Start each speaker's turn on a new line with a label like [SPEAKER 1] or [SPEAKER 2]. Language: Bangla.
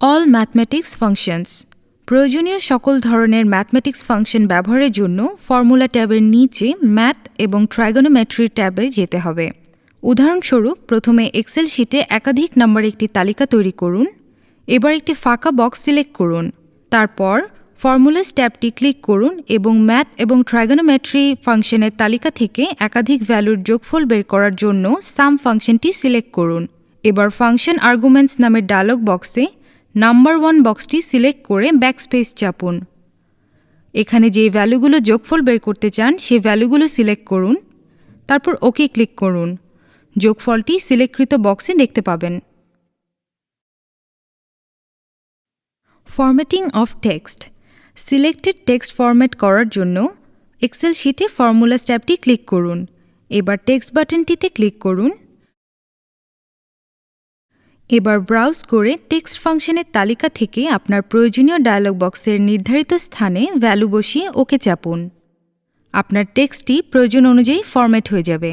[SPEAKER 1] All mathematics functions. প্রয়োজনীয় সকল ধরনের ম্যাথমেটিক্স ফাংশন ব্যবহারের জন্য ফর্মুলা ট্যাবের নিচে ম্যাথ এবং ট্রাইগোনোমেট্রি ট্যাবে যেতে হবে। উদাহরণস্বরূপ, প্রথমে এক্সেল শিটে একাধিক নম্বরের একটি তালিকা তৈরি করুন। এবার একটি ফাঁকা বক্স সিলেক্ট করুন। তারপর ফর্মুলাস ট্যাবটি ক্লিক করুন এবং ম্যাথ এবং ট্রাইগোনোমেট্রি ফাংশনের তালিকা থেকে একাধিক ভ্যালুর যোগফল বের করার জন্য সাম ফাংশনটি সিলেক্ট করুন। এবার ফাংশন আর্গুমেন্টস নামের ডায়লগ বক্সে নাম্বার 1 বক্সটি সিলেক্ট করে ব্যাকস্পেস চাপুন। এখানে যে ভ্যালুগুলো যোগফল বের করতে চান সেই ভ্যালুগুলো সিলেক্ট করুন। তারপর ওকে ক্লিক করুন। যোগফলটি সিলেক্টকৃত বক্সে দেখতে পাবেন। Formatting of text. Selected text format করার জন্য এক্সেল শিটে ফর্মুলাস ট্যাবটি ক্লিক করুন। এবার টেক্সট বাটনটিতে ক্লিক করুন। এবার ব্রাউজ করে টেক্সট ফাংশনের তালিকা থেকে আপনার প্রয়োজনীয় ডায়লগ বক্সের নির্ধারিত স্থানে ভ্যালু বসিয়ে ওকে চাপুন। আপনার টেক্সটটি প্রয়োজন অনুযায়ী ফরম্যাট হয়ে যাবে।